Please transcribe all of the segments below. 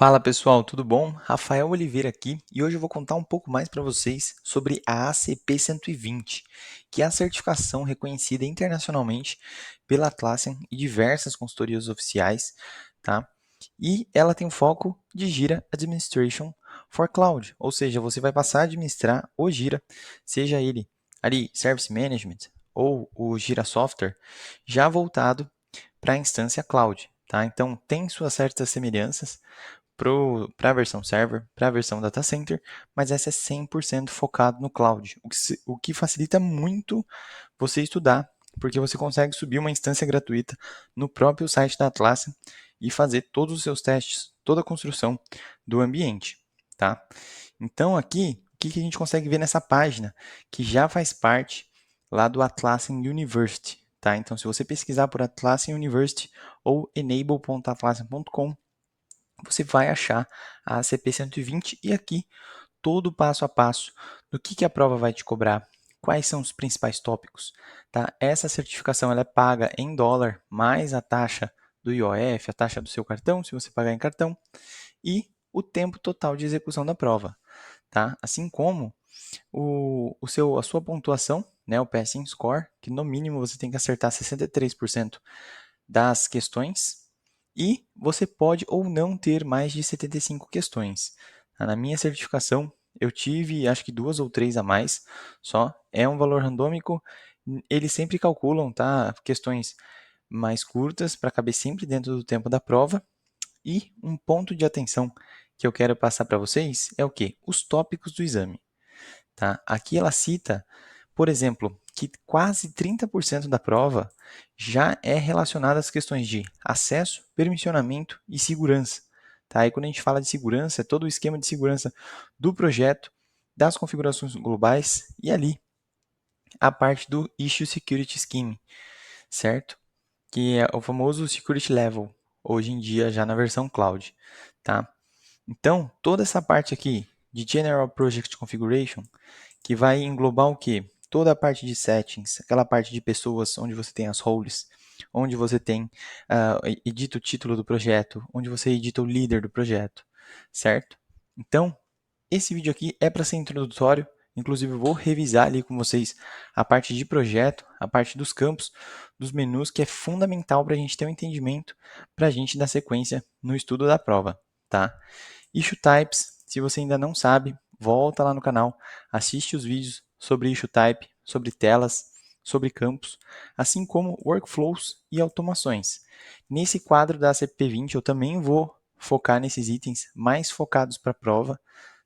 Fala pessoal, tudo bom? Rafael Oliveira aqui e hoje eu vou contar um pouco mais para vocês sobre a ACP 120, que é a certificação reconhecida internacionalmente pela Atlassian e diversas consultorias oficiais, tá? E ela tem o foco de Jira Administration for Cloud, ou seja, você vai passar a administrar o Jira, seja ele ali Service Management ou o Jira Software, já voltado para a instância cloud, tá? Então tem suas certas semelhanças para a versão server, para a versão data center, mas essa é 100% focado no cloud, o que facilita muito você estudar, porque você consegue subir uma instância gratuita no próprio site da Atlassian e fazer todos os seus testes, toda a construção do ambiente, tá? Então aqui, o que a gente consegue ver nessa página, que já faz parte lá do Atlassian University, tá? Então se você pesquisar por Atlassian University ou enable.atlassian.com, você vai achar a ACP 120 e aqui todo o passo a passo do que a prova vai te cobrar, quais são os principais tópicos. Tá? Essa certificação ela é paga em dólar, mais a taxa do IOF, a taxa do seu cartão, se você pagar em cartão, e o tempo total de execução da prova. Tá? Assim como a sua pontuação, né, o passing score, que no mínimo você tem que acertar 63% das questões, e você pode ou não ter mais de 75 questões. Na minha certificação, eu tive acho que 2 ou 3 a mais, só. É um valor randômico, eles sempre calculam, tá, questões mais curtas para caber sempre dentro do tempo da prova. E um ponto de atenção que eu quero passar para vocês é o que? Os tópicos do exame. Tá? Aqui ela cita, por exemplo, que quase 30% da prova já é relacionada às questões de acesso, permissionamento e segurança. Tá? E quando a gente fala de segurança, é todo o esquema de segurança do projeto, das configurações globais e ali a parte do Issue Security Scheme, certo? Que é o famoso Security Level, hoje em dia já na versão Cloud. Tá? Então, toda essa parte aqui de General Project Configuration, que vai englobar o quê? Toda a parte de settings, aquela parte de pessoas, onde você tem as roles, onde você tem, edita o título do projeto, onde você edita o líder do projeto, certo? Então, esse vídeo aqui é para ser introdutório, inclusive eu vou revisar ali com vocês a parte de projeto, a parte dos campos, dos menus, que é fundamental para a gente ter um entendimento, para a gente dar sequência no estudo da prova, tá? Issue Types, se você ainda não sabe, volta lá no canal, assiste os vídeos sobre Issue Type, sobre telas, sobre campos, assim como Workflows e automações. Nesse quadro da CP20 eu também vou focar nesses itens mais focados para a prova,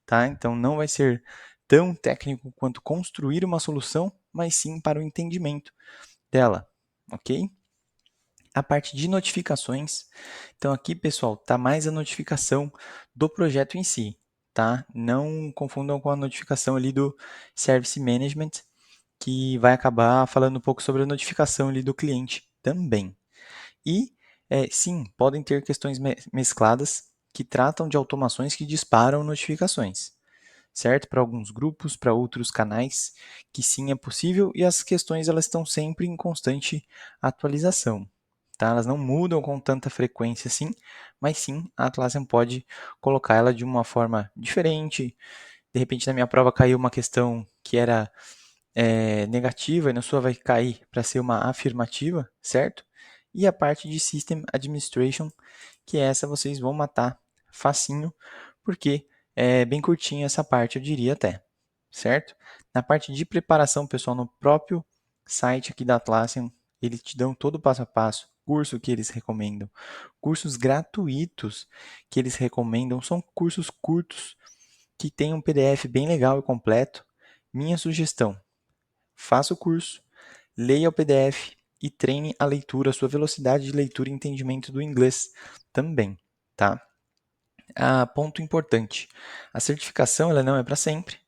tá? Então não vai ser tão técnico quanto construir uma solução, mas sim para o entendimento dela, ok? A parte de notificações. Então aqui, pessoal, tá mais a notificação do projeto em si, tá? Não confundam com a notificação ali do Service Management, que vai acabar falando um pouco sobre a notificação ali do cliente também. E, sim, podem ter questões mescladas que tratam de automações que disparam notificações, certo? Para alguns grupos, para outros canais, que sim é possível, e as questões elas estão sempre em constante atualização. Tá? Elas não mudam com tanta frequência assim, mas sim a Atlassian pode colocar ela de uma forma diferente. De repente, na minha prova caiu uma questão que era negativa e na sua vai cair para ser uma afirmativa, certo? E a parte de System Administration, que essa vocês vão matar facinho, porque é bem curtinha essa parte, eu diria até, certo? Na parte de preparação, pessoal, no próprio site aqui da Atlassian, eles te dão todo o passo a passo, curso que eles recomendam, cursos gratuitos que eles recomendam, são cursos curtos que tem um PDF bem legal e completo. Minha sugestão, faça o curso, leia o PDF e treine a leitura, a sua velocidade de leitura e entendimento do inglês também, tá? Ponto importante, a certificação ela não é para sempre,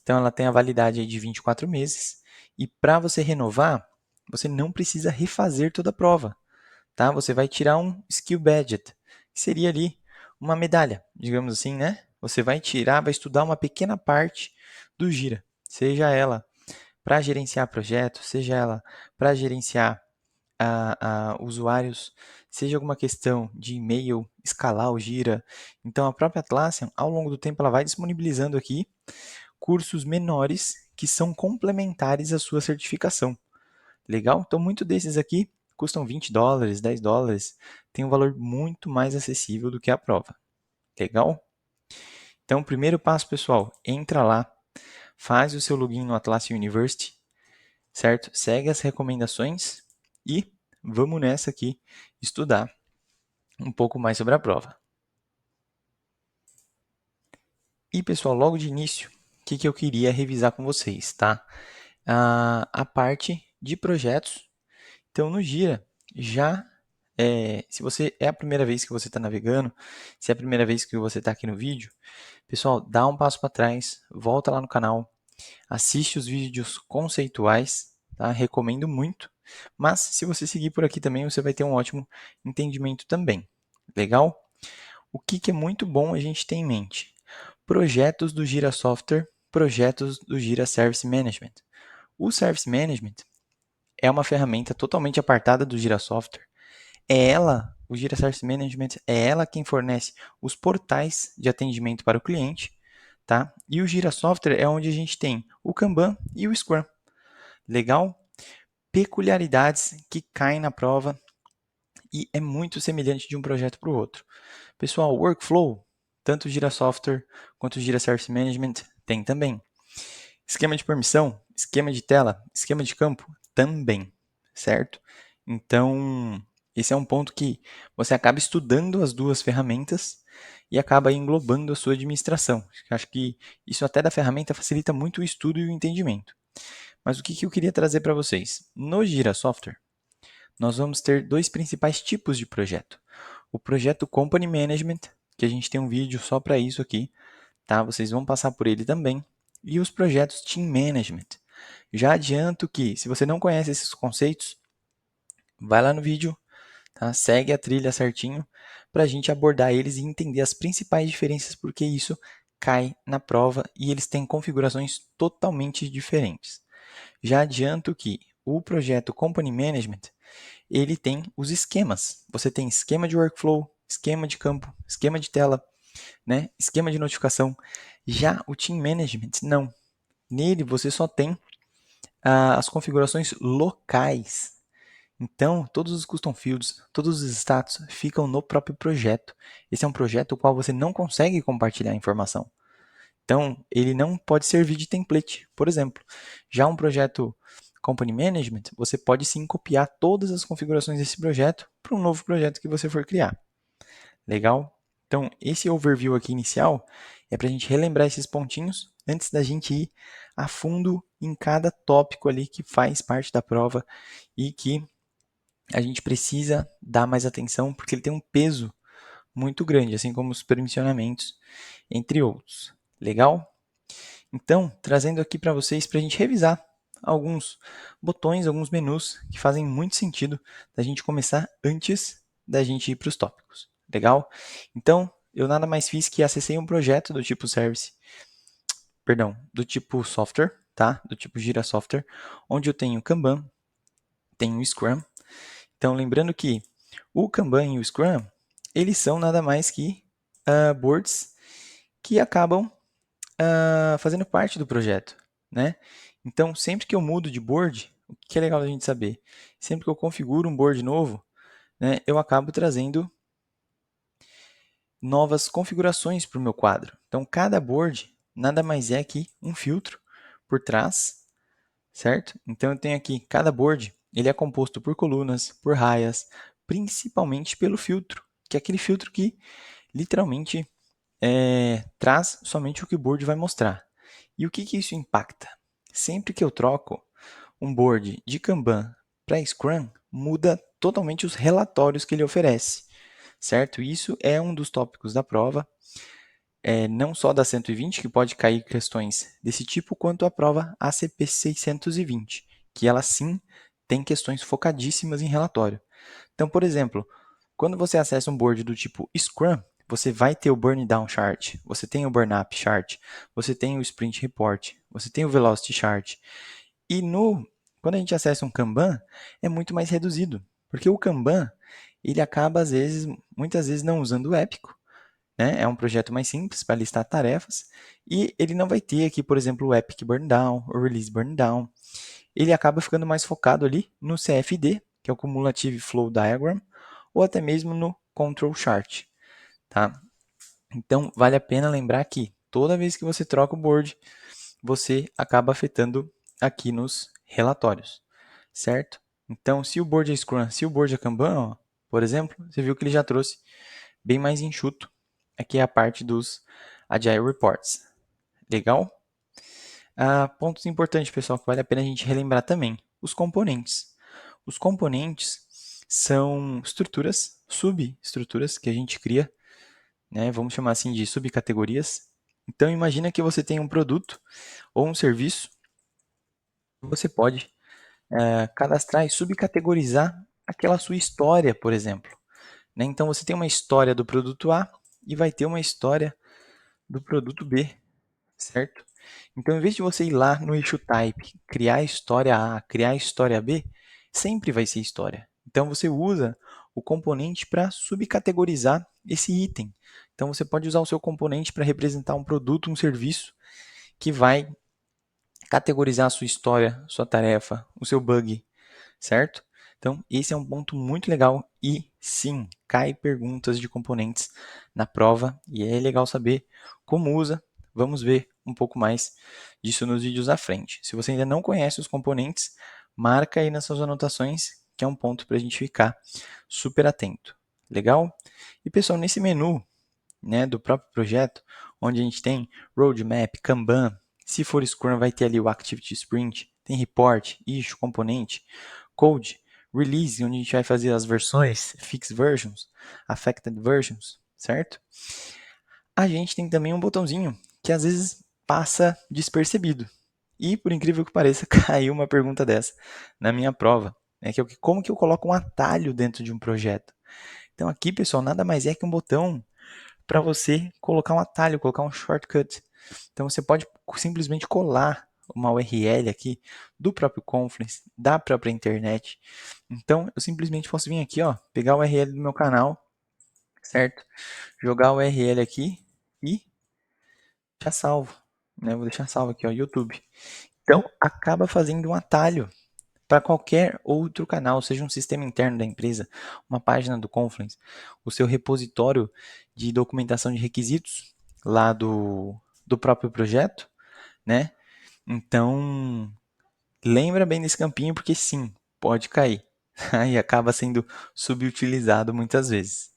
então ela tem a validade aí de 24 meses e para você renovar, você não precisa refazer toda a prova, tá? Você vai tirar um Skill Badge, que seria ali uma medalha, digamos assim, né? Você vai tirar, vai estudar uma pequena parte do Gira, seja ela para gerenciar projetos, seja ela para gerenciar a usuários, seja alguma questão de e-mail, escalar o Gira. Então, a própria Atlassian, ao longo do tempo, ela vai disponibilizando aqui cursos menores que são complementares à sua certificação. Legal? Então, muito desses aqui custam $20, $10, tem um valor muito mais acessível do que a prova. Legal? Então, o primeiro passo, pessoal, entra lá, faz o seu login no Atlassian University, certo? Segue as recomendações e vamos nessa aqui estudar um pouco mais sobre a prova. E, pessoal, logo de início, o que eu queria revisar com vocês, tá? A parte de projetos. Então, no Gira, já se você é a primeira vez que você está navegando, se é a primeira vez que você está aqui no vídeo, pessoal, dá um passo para trás, volta lá no canal, assiste os vídeos conceituais, tá? Recomendo muito. Mas se você seguir por aqui também, você vai ter um ótimo entendimento também. Legal? O que é muito bom a gente ter em mente? Projetos do Gira Software, projetos do Gira Service Management. O Service Management é uma ferramenta totalmente apartada do Gira Software. É ela, o Gira Service Management, é ela quem fornece os portais de atendimento para o cliente, tá? E o Gira Software é onde a gente tem o Kanban e o Scrum. Legal? Peculiaridades que caem na prova e é muito semelhante de um projeto para o outro. Pessoal, workflow, tanto o Gira Software quanto o Gira Service Management tem também. Esquema de permissão, esquema de tela, esquema de campo também, certo? Então, esse é um ponto que você acaba estudando as duas ferramentas e acaba englobando a sua administração. Acho que isso até da ferramenta facilita muito o estudo e o entendimento. Mas o que eu queria trazer para vocês? No Gira Software, nós vamos ter dois principais tipos de projeto. O projeto Company Management, que a gente tem um vídeo só para isso aqui, tá? Vocês vão passar por ele também. E os projetos Team Management. Já adianto que, se você não conhece esses conceitos, vai lá no vídeo, tá? Segue a trilha certinho para a gente abordar eles e entender as principais diferenças, porque isso cai na prova e eles têm configurações totalmente diferentes. Já adianto que o projeto Company Management, ele tem os esquemas. Você tem esquema de workflow, esquema de campo, esquema de tela, né? Esquema de notificação. Já o Team Management, não. Nele você só tem as configurações locais. Então, todos os custom fields, todos os status ficam no próprio projeto. Esse é um projeto o qual você não consegue compartilhar informação. Então, ele não pode servir de template. Por exemplo, já um projeto Company Management, você pode sim copiar todas as configurações desse projeto para um novo projeto que você for criar. Legal? Então, esse overview aqui inicial é para a gente relembrar esses pontinhos antes da gente ir a fundo em cada tópico ali que faz parte da prova e que a gente precisa dar mais atenção porque ele tem um peso muito grande, assim como os permissionamentos, entre outros. Legal? Então, trazendo aqui para vocês para a gente revisar alguns botões, alguns menus que fazem muito sentido da gente começar antes da gente ir para os tópicos. Legal? Então, eu nada mais fiz que acessei um projeto do tipo service, perdão, do tipo software, tá? Do tipo Gira Software, onde eu tenho Kanban, tenho Scrum. Então, lembrando que o Kanban e o Scrum, eles são nada mais que boards que acabam fazendo parte do projeto, né? Então, sempre que eu mudo de board, o que é legal a gente saber? Sempre que eu configuro um board novo, né, eu acabo trazendo novas configurações para o meu quadro. Então, cada board nada mais é que um filtro por trás, certo? Então, eu tenho aqui, cada board, ele é composto por colunas, por raias, principalmente pelo filtro, que é aquele filtro que literalmente traz somente o que o board vai mostrar. E o que isso impacta? Sempre que eu troco um board de Kanban para Scrum, muda totalmente os relatórios que ele oferece, certo? Isso é um dos tópicos da prova, não só da 120, que pode cair questões desse tipo, quanto a prova ACP 620, que ela sim tem questões focadíssimas em relatório. Então, por exemplo, quando você acessa um board do tipo Scrum, você vai ter o Burn Down Chart, você tem o Burn Up Chart, você tem o Sprint Report, você tem o Velocity Chart. E quando a gente acessa um Kanban, é muito mais reduzido. Porque o Kanban, ele acaba, às vezes, muitas vezes, não usando o épico, né? É um projeto mais simples para listar tarefas, e ele não vai ter aqui, por exemplo, o Epic Burn Down, o Release Burn Down. Ele acaba ficando mais focado ali no CFD, que é o Cumulative Flow Diagram, ou até mesmo no Control Chart, tá? Então, vale a pena lembrar que toda vez que você troca o board, você acaba afetando aqui nos relatórios, certo? Então, se o board é Scrum, se o board é Kanban, ó, por exemplo, você viu que ele já trouxe bem mais enxuto aqui a parte dos Agile Reports. Legal? Pontos importantes, pessoal, que vale a pena a gente relembrar também. Os componentes. Os componentes são estruturas, subestruturas que a gente cria, né? Vamos chamar assim de subcategorias. Então, imagina que você tem um produto ou um serviço, você pode cadastrar e subcategorizar aquela sua história, por exemplo, né? Então, você tem uma história do produto A e vai ter uma história do produto B, certo? Então, em vez de você ir lá no issue type, criar a história A, criar a história B, sempre vai ser história. Então, você usa o componente para subcategorizar esse item. Então, você pode usar o seu componente para representar um produto, um serviço, que vai categorizar a sua história, sua tarefa, o seu bug, certo? Então, esse é um ponto muito legal e sim, cai perguntas de componentes na prova e é legal saber como usa. Vamos ver um pouco mais disso nos vídeos à frente. Se você ainda não conhece os componentes, marca aí nas suas anotações, que é um ponto para a gente ficar super atento. Legal? E pessoal, nesse menu, né, do próprio projeto, onde a gente tem Roadmap, Kanban, se for Scrum vai ter ali o Activity Sprint, tem Report, Issue, Componente, Code, Release, onde a gente vai fazer as versões, Fixed Versions, Affected Versions, certo? A gente tem também um botãozinho que às vezes passa despercebido. E, por incrível que pareça, caiu uma pergunta dessa na minha prova, né, que é como que eu coloco um atalho dentro de um projeto? Então aqui, pessoal, nada mais é que um botão para você colocar um atalho, colocar um shortcut. Então você pode simplesmente colar uma URL aqui do próprio Confluence, da própria internet. Então eu simplesmente posso vir aqui, ó, pegar o URL do meu canal, certo? Jogar o URL aqui e deixar salvo. Né? Vou deixar salvo aqui, ó, YouTube. Então acaba fazendo um atalho para qualquer outro canal, seja um sistema interno da empresa, uma página do Confluence, o seu repositório de documentação de requisitos lá do próprio projeto, né? Então, lembra bem desse campinho, porque sim, pode cair. E acaba sendo subutilizado muitas vezes.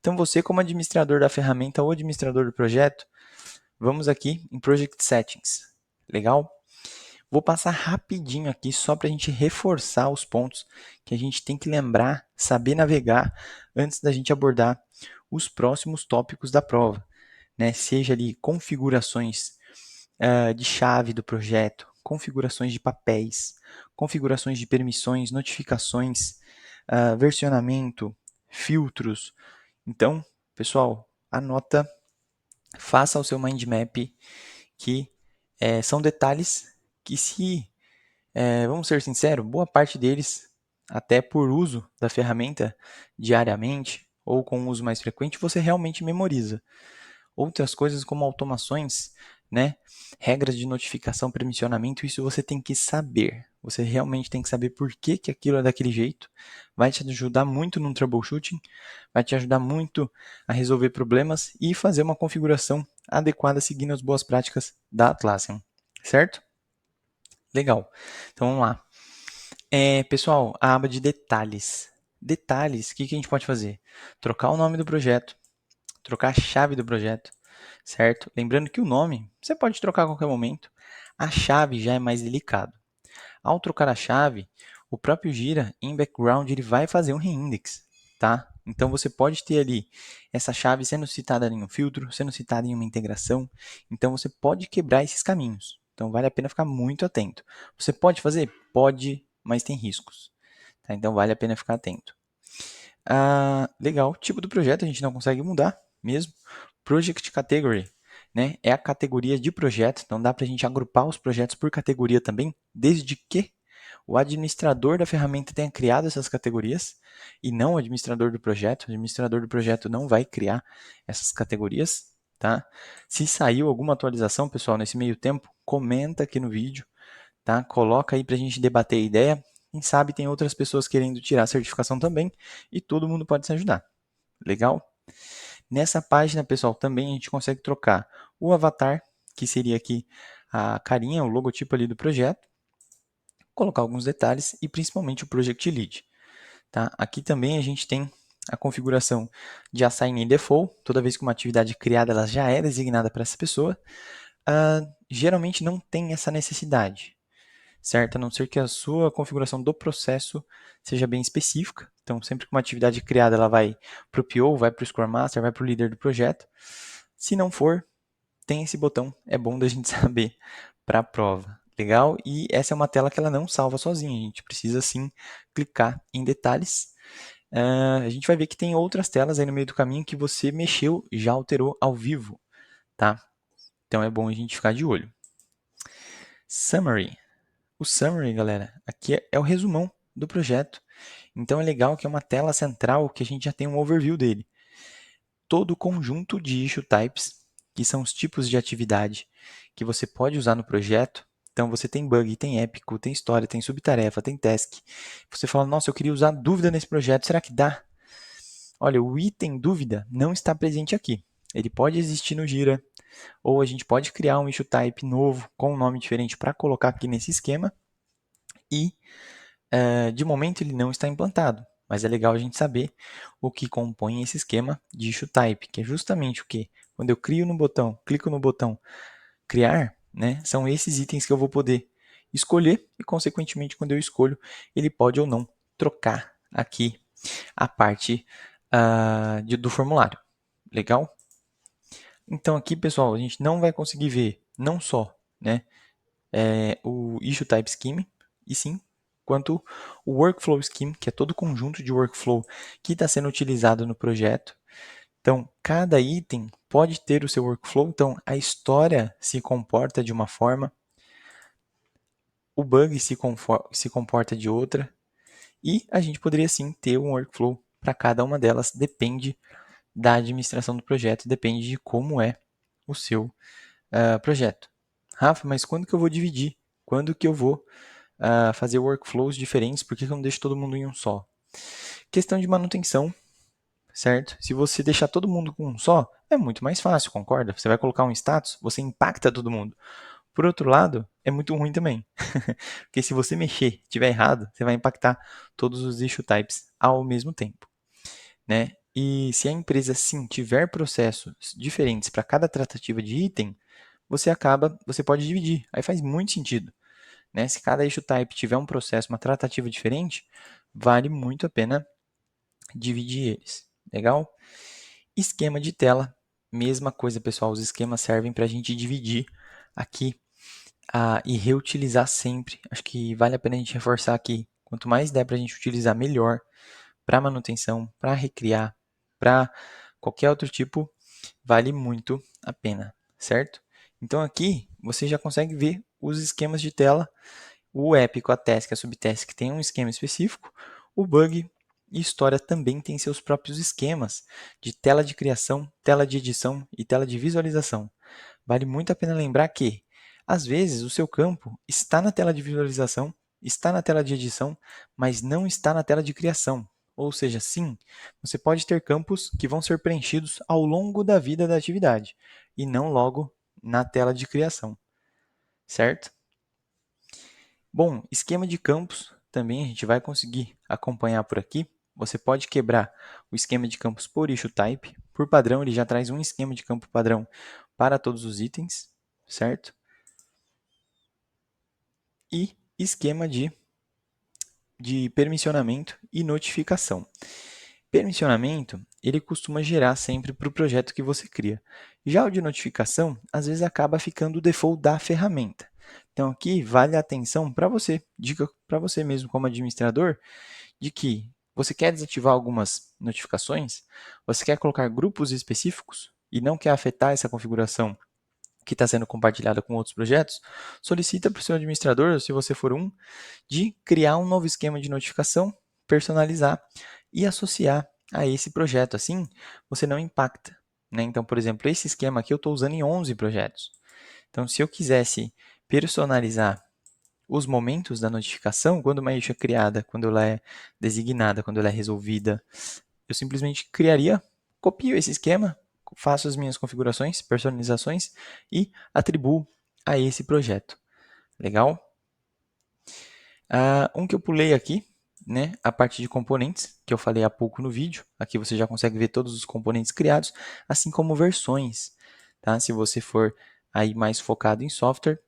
Então, você como administrador da ferramenta ou administrador do projeto, vamos aqui em Project Settings. Legal? Vou passar rapidinho aqui só para a gente reforçar os pontos que a gente tem que lembrar, saber navegar antes da gente abordar os próximos tópicos da prova, né? Seja ali configurações de chave do projeto, configurações de papéis, configurações de permissões, notificações, versionamento, filtros. Então, pessoal, anota, faça o seu mind map que são detalhes que se vamos ser sinceros, boa parte deles, até por uso da ferramenta diariamente ou com um uso mais frequente, você realmente memoriza. Outras coisas como automações, né? Regras de notificação, permissionamento, isso você tem que saber. Você realmente tem que saber por que, que aquilo é daquele jeito. Vai te ajudar muito no troubleshooting, vai te ajudar muito a resolver problemas e fazer uma configuração adequada seguindo as boas práticas da Atlassian, certo? Legal. Então vamos lá. Pessoal, a aba de detalhes. Detalhes, o que a gente pode fazer? Trocar o nome do projeto, trocar a chave do projeto, certo? Lembrando que o nome você pode trocar a qualquer momento. A chave já é mais delicado. Ao trocar a chave, o próprio Gira, em background, ele vai fazer um reindex, tá? Então você pode ter ali essa chave sendo citada em um filtro, sendo citada em uma integração. Então você pode quebrar esses caminhos. Então vale a pena ficar muito atento. Você pode fazer? Pode, mas tem riscos. Tá? Então vale a pena ficar atento. Legal, tipo do projeto a gente não consegue mudar mesmo. Project Category, né? É a categoria de projeto, então dá para a gente agrupar os projetos por categoria também, desde que o administrador da ferramenta tenha criado essas categorias e não o administrador do projeto. O administrador do projeto não vai criar essas categorias, tá? Se saiu alguma atualização, pessoal, nesse meio tempo, comenta aqui no vídeo, tá? Coloca aí para a gente debater a ideia. Quem sabe tem outras pessoas querendo tirar a certificação também e todo mundo pode se ajudar. Legal? Nessa página, pessoal, também a gente consegue trocar o avatar, que seria aqui a carinha, o logotipo ali do projeto, colocar alguns detalhes e principalmente o Project Lead. Tá? Aqui também a gente tem a configuração de Assign Default. Toda vez que uma atividade é criada, ela já é designada para essa pessoa. Geralmente não tem essa necessidade, certo? A não ser que a sua configuração do processo seja bem específica. Então, sempre que uma atividade é criada, ela vai para o PO, vai para o Scrum Master, vai para o líder do projeto. Se não for, tem esse botão, é bom da gente saber para a prova. Legal? E essa é uma tela que ela não salva sozinha, a gente precisa sim clicar em detalhes. A gente vai ver que tem outras telas aí no meio do caminho que você mexeu, já alterou ao vivo, tá? Então é bom a gente ficar de olho. Summary. O Summary, galera, aqui é o resumão do projeto. Então é legal que é uma tela central que a gente já tem um overview dele. Todo o conjunto de issue types, que são os tipos de atividade que você pode usar no projeto. Então você tem bug, tem épico, tem história, tem subtarefa, tem task. Você fala, nossa, eu queria usar dúvida nesse projeto, será que dá? Olha, o item dúvida não está presente aqui. Ele pode existir no Jira, ou a gente pode criar um issue type novo com um nome diferente para colocar aqui nesse esquema. E de momento ele não está implantado, mas é legal a gente saber o que compõe esse esquema de issue type, que é justamente o que? Quando eu clico no botão criar, né, são esses itens que eu vou poder escolher e, consequentemente, quando eu escolho, ele pode ou não trocar aqui a parte do formulário. Legal? Então aqui, pessoal, a gente não vai conseguir ver não só, né, o Issue Type Scheme, e sim quanto o Workflow Scheme, que é todo o conjunto de workflow que está sendo utilizado no projeto. Então, cada item pode ter o seu workflow, então a história se comporta de uma forma, o bug se comporta de outra, e a gente poderia sim ter um workflow para cada uma delas, depende da administração do projeto, depende de como é o seu projeto. Rafa, mas quando que eu vou dividir? Quando que eu vou fazer workflows diferentes? Por que eu não deixo todo mundo em um só? Questão de manutenção, certo? Se você deixar todo mundo com um só, é muito mais fácil, concorda? Você vai colocar um status, você impacta todo mundo. Por outro lado, é muito ruim também. Porque se você mexer, tiver errado, você vai impactar todos os issue types ao mesmo tempo, né? E se a empresa sim tiver processos diferentes para cada tratativa de item, você pode dividir. Aí faz muito sentido, né? Se cada issue type tiver um processo, uma tratativa diferente, vale muito a pena dividir eles. Legal? Esquema de tela, mesma coisa, pessoal. Os esquemas servem para a gente dividir aqui e reutilizar sempre. Acho que vale a pena a gente reforçar aqui. Quanto mais der para a gente utilizar, melhor para manutenção, para recriar, para qualquer outro tipo, vale muito a pena, certo? Então aqui você já consegue ver os esquemas de tela. O épico, a task, a subtask tem um esquema específico. O bug e história também tem seus próprios esquemas de tela de criação, tela de edição e tela de visualização. Vale muito a pena lembrar que, às vezes, o seu campo está na tela de visualização, está na tela de edição, mas não está na tela de criação. Ou seja, sim, você pode ter campos que vão ser preenchidos ao longo da vida da atividade e não logo na tela de criação, certo? Bom, esquema de campos também a gente vai conseguir acompanhar por aqui. Você pode quebrar o esquema de campos por issue type. Por padrão, ele já traz um esquema de campo padrão para todos os itens, certo? E esquema de permissionamento e notificação. Permissionamento, ele costuma gerar sempre para o projeto que você cria. Já o de notificação, às vezes acaba ficando o default da ferramenta. Então aqui vale a atenção para você, dica para você mesmo como administrador, de que você quer desativar algumas notificações, você quer colocar grupos específicos e não quer afetar essa configuração que está sendo compartilhada com outros projetos, solicita para o seu administrador, se você for um, de criar um novo esquema de notificação, personalizar e associar a esse projeto. Assim, você não impacta, né? Então, por exemplo, esse esquema aqui eu estou usando em 11 projetos. Então, se eu quisesse personalizar os momentos da notificação, quando uma issue é criada, quando ela é designada, quando ela é resolvida, eu simplesmente criaria, copio esse esquema, faço as minhas configurações, personalizações e atribuo a esse projeto. Legal? Um que eu pulei aqui, né, a parte de componentes, que eu falei há pouco no vídeo. Aqui você já consegue ver todos os componentes criados, assim como versões. Tá? Se você for aí mais focado em software,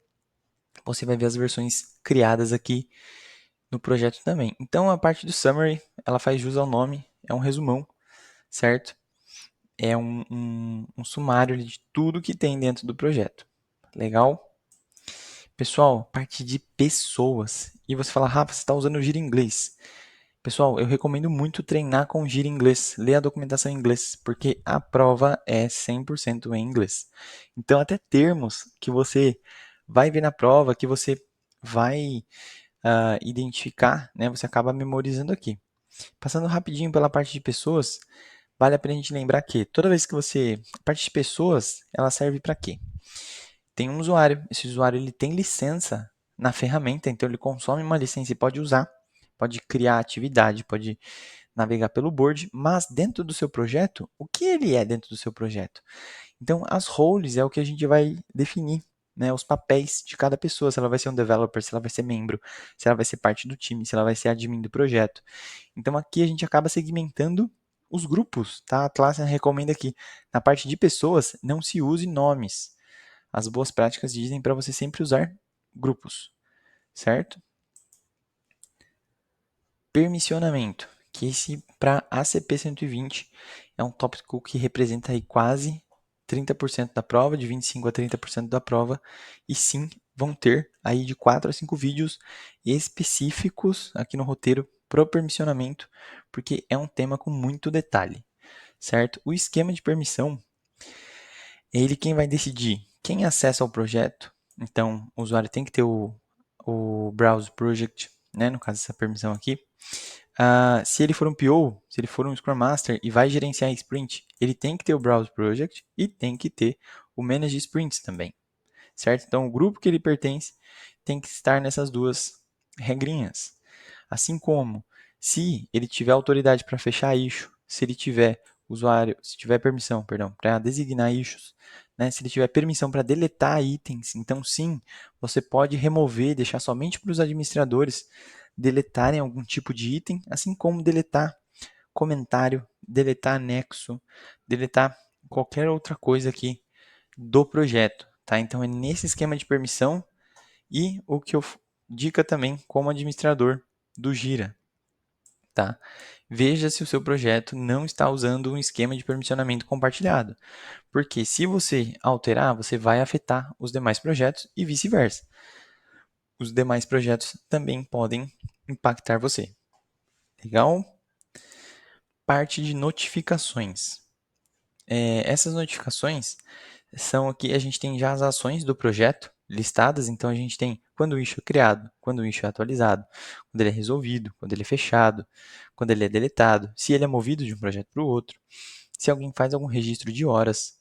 você vai ver as versões criadas aqui no projeto também. Então, a parte do summary, ela faz jus ao nome, é um resumão, certo? É um sumário de tudo que tem dentro do projeto. Legal? Pessoal, parte de pessoas. E você fala, Rafa, você está usando o Gira inglês. Pessoal, eu recomendo muito treinar com Gira inglês, ler a documentação em inglês, porque a prova é 100% em inglês. Então, até termos que você vai ver na prova, que você vai identificar, né, você acaba memorizando aqui. Passando rapidinho pela parte de pessoas, vale a pena a gente lembrar que toda vez que você... A parte de pessoas, ela serve para quê? Tem um usuário, esse usuário ele tem licença na ferramenta, então ele consome uma licença e pode usar, pode criar atividade, pode navegar pelo board, mas dentro do seu projeto, o que ele é dentro do seu projeto? Então, as roles é o que a gente vai definir, né, os papéis de cada pessoa, se ela vai ser um developer, se ela vai ser membro, se ela vai ser parte do time, se ela vai ser admin do projeto. Então, aqui a gente acaba segmentando os grupos, tá? A Atlassian recomenda que na parte de pessoas não se use nomes. As boas práticas dizem para você sempre usar grupos, certo? Permissionamento, que esse para ACP 120 é um tópico que representa aí quase 30% da prova, de 25 a 30% da prova, e sim, vão ter aí de 4 a 5 vídeos específicos aqui no roteiro pro permissionamento, porque é um tema com muito detalhe, certo? O esquema de permissão é ele quem vai decidir quem acessa ao projeto. Então, o usuário tem que ter o Browse Project, né, no caso essa permissão aqui. Se ele for um PO, se ele for um Scrum Master e vai gerenciar a sprint, ele tem que ter o Browse Project e tem que ter o Manage Sprints também, certo? Então, o grupo que ele pertence tem que estar nessas duas regrinhas. Assim como, se ele tiver autoridade para fechar issue, se ele tiver usuário, se tiver permissão, perdão, para designar issues, né? Se ele tiver permissão para deletar itens, então sim, você pode remover, deixar somente para os administradores deletarem algum tipo de item, assim como deletar comentário, deletar anexo, deletar qualquer outra coisa aqui do projeto, tá? Então é nesse esquema de permissão e o que eu dica também como administrador do Gira, tá? Veja se o seu projeto não está usando um esquema de permissionamento compartilhado, porque se você alterar, você vai afetar os demais projetos e vice-versa. Os demais projetos também podem impactar você. Legal? Parte de notificações. Essas notificações são aqui, a gente tem já as ações do projeto listadas, então a gente tem quando o issue é criado, quando o issue é atualizado, quando ele é resolvido, quando ele é fechado, quando ele é deletado, se ele é movido de um projeto para o outro, se alguém faz algum registro de horas,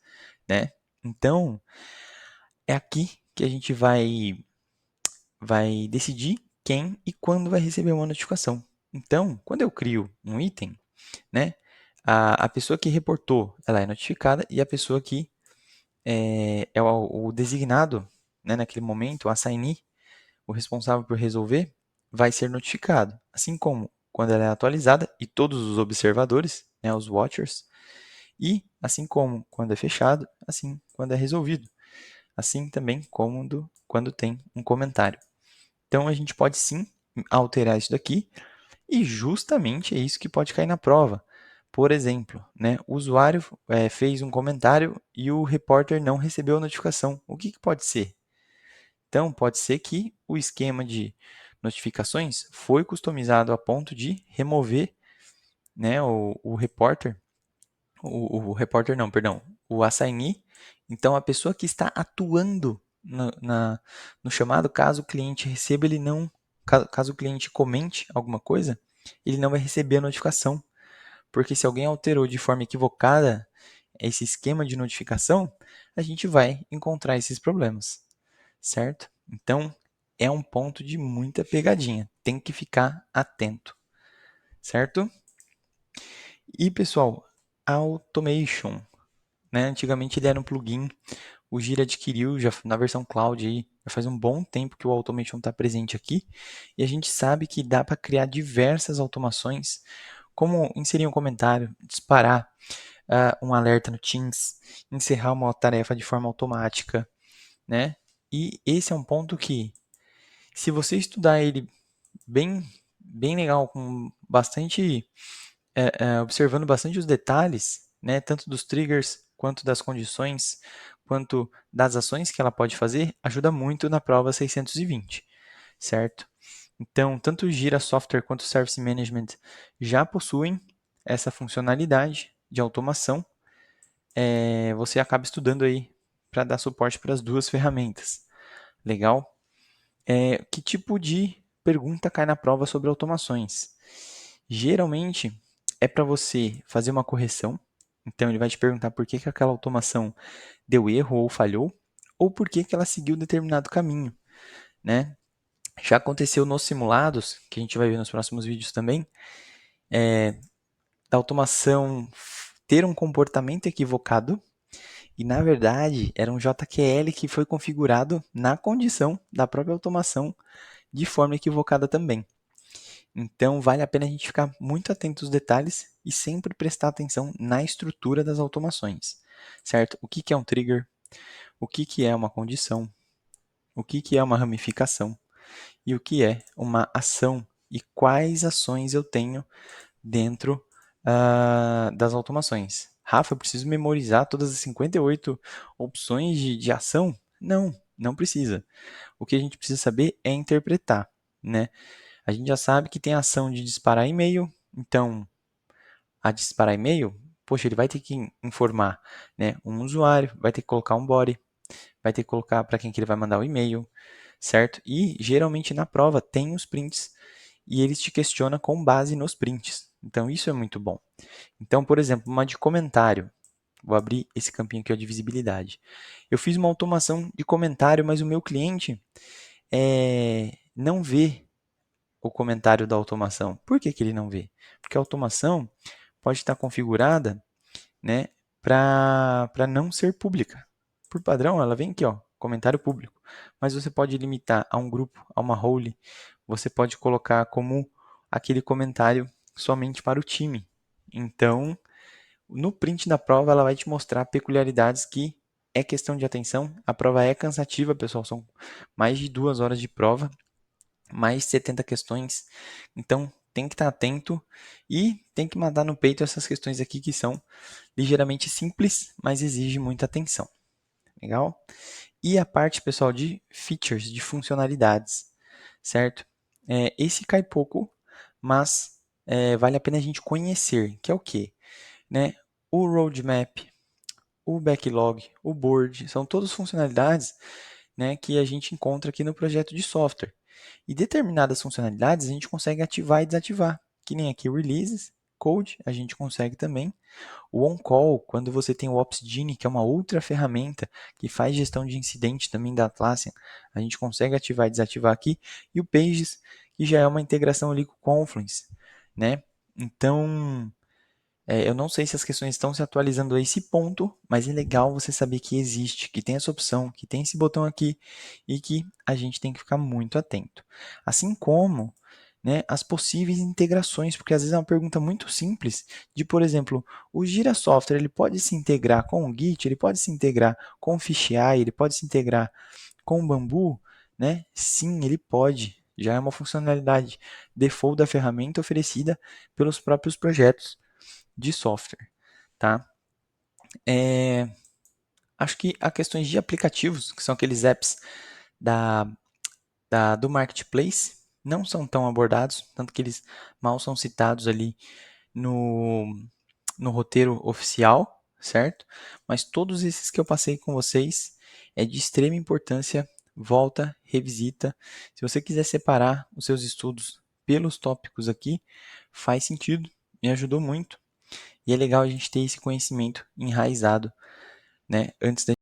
né? Então, é aqui que a gente vai decidir quem e quando vai receber uma notificação. Então, quando eu crio um item, né, a pessoa que reportou, ela é notificada e a pessoa que é o designado, né, naquele momento, o assignee, o responsável por resolver, vai ser notificado. Assim como quando ela é atualizada e todos os observadores, né, os watchers, e assim como quando é fechado, assim quando é resolvido. Assim também como quando tem um comentário. Então a gente pode sim alterar isso daqui e justamente é isso que pode cair na prova. Por exemplo, né, o usuário fez um comentário e o repórter não recebeu a notificação. O que pode ser? Então, pode ser que o esquema de notificações foi customizado a ponto de remover, né, o repórter, o repórter não, perdão, o assignee Então, a pessoa que está atuando no chamado, caso o cliente receba, ele não, caso o cliente comente alguma coisa, ele não vai receber a notificação, porque se alguém alterou de forma equivocada esse esquema de notificação, a gente vai encontrar esses problemas, certo? Então, é um ponto de muita pegadinha, tem que ficar atento, certo? E, pessoal, Automation, né? Antigamente ele era um plugin, o Gira adquiriu já na versão cloud aí, já faz um bom tempo que o Automation está presente aqui, e a gente sabe que dá para criar diversas automações, como inserir um comentário, disparar um alerta no Teams, encerrar uma tarefa de forma automática, né? E esse é um ponto que, se você estudar ele bem, bem legal, com bastante, observando bastante os detalhes, né? Tanto dos triggers quanto das condições, quanto das ações que ela pode fazer, ajuda muito na prova 620, certo? Então, tanto o Gira Software quanto o Service Management já possuem essa funcionalidade de automação. Você acaba estudando aí para dar suporte para as duas ferramentas. Legal? Que tipo de pergunta cai na prova sobre automações? Geralmente é para você fazer uma correção. Então ele vai te perguntar por que aquela automação deu erro ou falhou, ou por que ela seguiu determinado caminho, né? Já aconteceu nos simulados, que a gente vai ver nos próximos vídeos também, da automação ter um comportamento equivocado e, na verdade, era um JQL que foi configurado na condição da própria automação de forma equivocada também. Então, vale a pena a gente ficar muito atento aos detalhes e sempre prestar atenção na estrutura das automações, certo? O que é um trigger? O que é uma condição? O que é uma ramificação? E o que é uma ação? E quais ações eu tenho dentro das automações. Rafa, eu preciso memorizar todas as 58 opções de ação? Não, não precisa. O que a gente precisa saber é interpretar, né? A gente já sabe que tem a ação de disparar e-mail, então a disparar e-mail, poxa, ele vai ter que informar, né, um usuário, vai ter que colocar um body, vai ter que colocar para quem que ele vai mandar o e-mail, certo? E geralmente na prova tem os prints e eles te questionam com base nos prints. Então isso é muito bom. Então, por exemplo, uma de comentário. Vou abrir esse campinho aqui ó, de visibilidade. Eu fiz uma automação de comentário, mas o meu cliente não vê o comentário da automação. Por que, que ele não vê? Porque a automação pode estar configurada, né, para não ser pública. Por padrão, ela vem aqui, ó, comentário público. Mas você pode limitar a um grupo, a uma role. Você pode colocar como aquele comentário somente para o time. Então, no print da prova, ela vai te mostrar peculiaridades que é questão de atenção. A prova é cansativa, pessoal. São mais de 2 horas de prova, mais de 70 questões. Então, tem que estar atento e tem que mandar no peito essas questões aqui que são ligeiramente simples, mas exigem muita atenção. Legal? E a parte, pessoal, de features, de funcionalidades, certo? Esse cai pouco, mas vale a pena a gente conhecer, que é o quê? Né? O roadmap, o backlog, o board, são todas funcionalidades, né, que a gente encontra aqui no projeto de software. E determinadas funcionalidades a gente consegue ativar e desativar, que nem aqui o releases, code, a gente consegue também. O on-call, quando você tem o Opsgenie, que é uma outra ferramenta que faz gestão de incidente também da Atlassian, a gente consegue ativar e desativar aqui. E o Pages, que já é uma integração ali com o Confluence, né? Então, eu não sei se as questões estão se atualizando a esse ponto, mas é legal você saber que existe, que tem essa opção, que tem esse botão aqui e que a gente tem que ficar muito atento. Assim como, né, as possíveis integrações, porque às vezes é uma pergunta muito simples de, por exemplo, o Gira Software ele pode se integrar com o Git, ele pode se integrar com o Fisheye, ele pode se integrar com o Bamboo, né? Sim, ele pode. Já é uma funcionalidade default da ferramenta oferecida pelos próprios projetos de software, tá? Acho que há questões de aplicativos, que são aqueles apps da, do Marketplace, não são tão abordados, tanto que eles mal são citados ali no, no roteiro oficial, certo? Mas todos esses que eu passei com vocês é de extrema importância. Volta, revisita. Se você quiser separar os seus estudos pelos tópicos aqui, faz sentido, me ajudou muito. E é legal a gente ter esse conhecimento enraizado, né, antes da